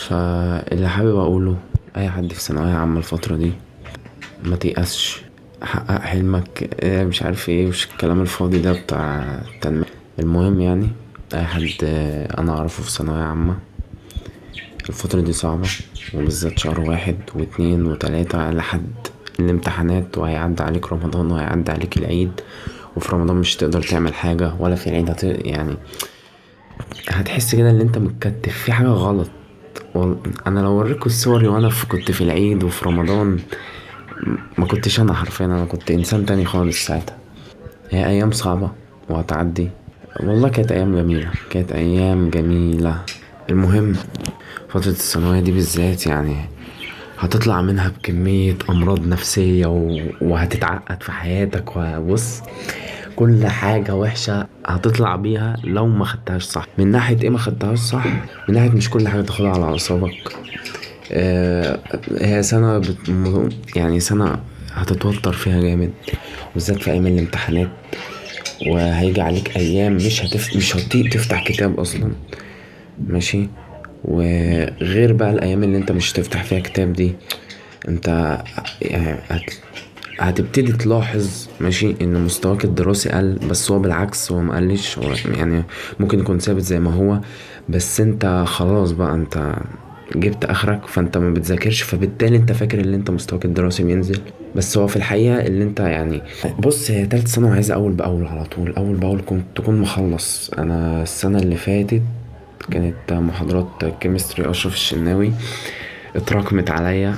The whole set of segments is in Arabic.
فاللي حابب اقوله اي حد في ثانوية عامة الفترة دي، ما تيأسش، حقق حلمك. مش عارف ايه وش الكلام الفاضي ده بتاع التنمية. المهم يعني اي حد انا اعرفه في ثانوية عامة الفترة دي صعبة، وبالذات شهر 1 و2 و3 لحد الامتحانات، وهيعدي عليك رمضان وهيعدي عليك العيد، وفي رمضان مش هتقدر تعمل حاجة، ولا في العيد يعني هتحس كده ان انت متكتف في حاجة غلط. انا لو اوريكوا صوري وانا كنت في العيد وفي رمضان، ما كنتش انا حرفيا، انا كنت انسان تاني خالص ساعتها. هي ايام صعبة وهتعدي، والله كانت ايام جميلة، كانت ايام جميلة. المهم فترة الثانوية دي بالذات يعني هتطلع منها بكمية أمراض نفسية وهتتعقد في حياتك، وبص كل حاجة وحشة هتطلع بيها لو ما خدتهاش صح. من ناحية ايه ما خدتهاش صح؟ من ناحية مش كل حاجة تاخدها على أعصابك. آه هي سنة يعني سنة هتتوتر فيها جامد، بالذات في أيام الامتحانات. وهيجي عليك أيام مش هتطيق تفتح كتاب أصلا، ماشي. وغير بقى الأيام اللي انت مش هتفتح فيها كتاب دي، انت يعني هتبتدي تلاحظ ماشي ان مستواك الدراسي قل، بس هو بالعكس، هو مقلش، هو يعني ممكن يكون ثابت زي ما هو. بس انت خلاص بقى انت جبت اخرك، فانت ما بتذاكرش، فبالتالي انت فاكر ان انت مستواك الدراسي بينزل، بس هو في الحقيقة اللي انت يعني بص، هي تالت سنة وعايزة اول باول على طول، اول باول كنت تكون مخلص. انا السنة اللي فاتت كانت محاضرات كيمستري اشرف الشناوي اتراكمت عليا،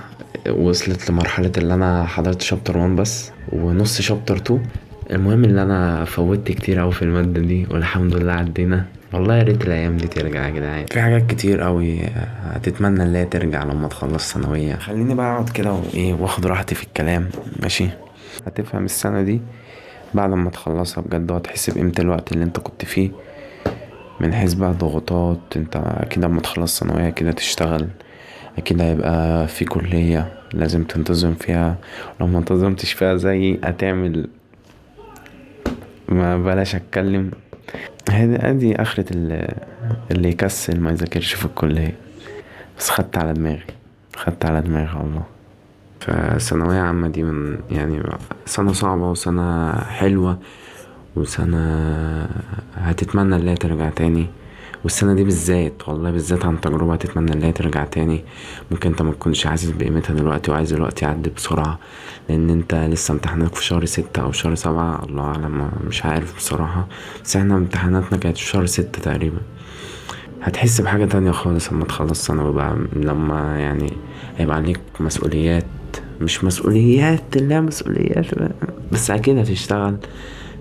وصلت لمرحلة اللي انا حضرت شابتر 1 بس ونص شابتر 2. المهم ان انا فوتت كتير اوي في المادة دي، والحمد لله عدينا. والله يا ريت الايام دي ترجع يا جدعان، في حاجات كتير قوي هتتمنى ان هي ترجع لما تخلص ثانوية. خليني بقى اقعد كده وايه واخد راحتي في الكلام، ماشي. هتفهم السنة دي بعد ما تخلصها بجد، وهتحس بقيمة الوقت اللي انت كنت فيه. من حيث بقى ضغوطات، انت اكيد لما تخلص ثانوية كده تشتغل، اكيد هيبقى في كلية لازم تنتظم فيها، لو ما انتظمتش فيها زي هتعمل، ما بلاش اتكلم. ادي اخرة اللي يكسل ما يذاكرش في الكلية. بس خدت على دماغي، خدت على دماغي والله. فثانوية عامة دي من يعني سنة صعبة وسنة حلوة، وسنة هتتمنى ان هي ترجع تاني. والسنة دي بالذات والله بالذات عن تجربة هتتمنى ان هي ترجع تاني. ممكن انت ما تكونش حاسس بقيمتها دلوقتي، وعايز الوقت يعدي بسرعة، لان انت لسه امتحاناتك في شهر 6 او شهر 7، الله اعلم، مش عارف بصراحة. بس احنا امتحاناتنا كانت في شهر 6 تقريبا. هتحس بحاجة تانية خالص لما تخلص ثانوي بقى، لما يعني هيبقى عليك مسؤوليات، مش مسؤوليات اللي هي مسؤوليات بقى. بس اكيد هتشتغل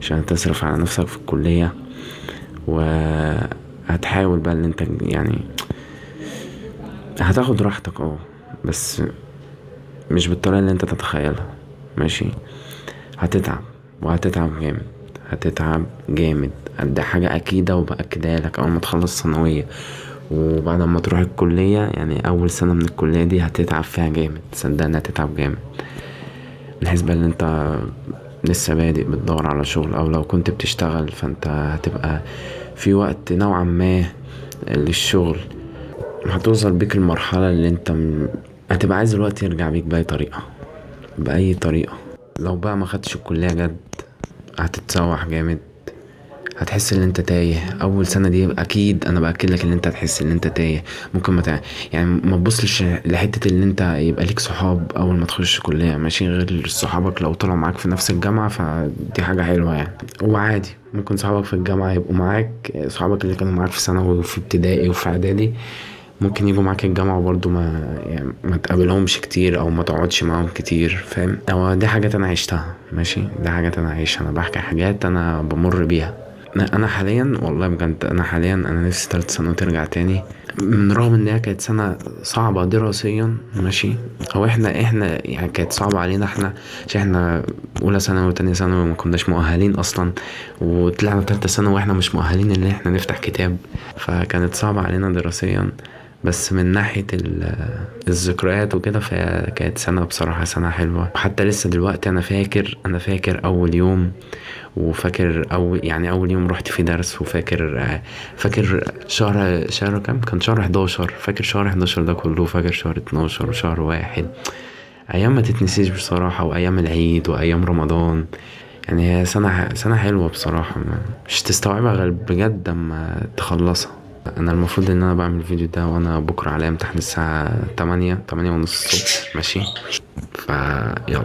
عشان تصرف على نفسك في الكلية، وهتحاول بقى ان انت يعني هتاخد راحتك، بس مش بالطريقة اللي انت تتخيلها، ماشي. هتتعب وهتتعب جامد، هتتعب جامد، دي حاجة أكيدة وبأكدها لك. أول ما تخلص ثانوية وبعد ما تروح الكلية، يعني أول سنة من الكلية دي هتتعب فيها جامد، صدقني هتتعب جامد. من حيث بقى اللي انت لسه بادئ بتدور على شغل، أو لو كنت بتشتغل فانت هتبقى في وقت نوعا ما للشغل. هتوصل بيك المرحلة اللي انت هتبقى عايز الوقت يرجع بيك بأي طريقة، بأي طريقة. لو بقى ما خدتش الكلية جد هتتسوح جامد، هتحس ان انت تايه. اول سنه دي اكيد انا باكد لك ان انت هتحس ان انت تايه. ممكن يعني ما تبصش لحته ان انت يبقى ليك صحاب اول ما تخش كليه، ماشي، غير صحابك لو طلعوا معاك في نفس الجامعه فدي حاجه حلوه يعني. وعادي ممكن صحابك في الجامعه يبقوا معاك، صحابك اللي كانوا معاك في ثانوي وفي ابتدائي وفي اعدادي ممكن يجوا معاك الجامعة برضو، ما تقابلهمش كتير او ما تقعدش معاهم كتير، فاهم؟ او دي حاجات انا عشتها، ماشي، دي حاجات انا عايشها، انا بحكي حاجات انا بمر بيها. انا حاليا والله بجد، انا حاليا انا نفسي تالت سنة ترجع تاني، من رغم ان هي كانت سنة صعبة دراسيا، ماشي. او احنا يعني كانت صعبة علينا احنا، عشان احنا اولى ثانوي وتانية ثانوي ما كناش مؤهلين اصلا، وطلعنا تالتة ثانوي واحنا مش مؤهلين ان احنا نفتح كتاب، فكانت صعبة علينا دراسيا. بس من ناحية الذكريات وكده، فهي كانت سنة بصراحة سنة حلوة. وحتى لسه دلوقتي أنا فاكر أول يوم، وفاكر أول يوم رحت في درس، فاكر شهر كام كان، شهر 11. فاكر شهر 11 ده كله، فاكر شهر 12 وشهر واحد. أيام ما تتنسيش بصراحة، وأيام العيد وأيام رمضان. يعني هي سنة حلوة بصراحة، مش تستوعبها غير بجد اما تخلصها. انا المفروض ان انا بعمل الفيديو ده وانا بكرة على امتحان الساعة 8 ونص الصبح، ماشي؟ فيلا.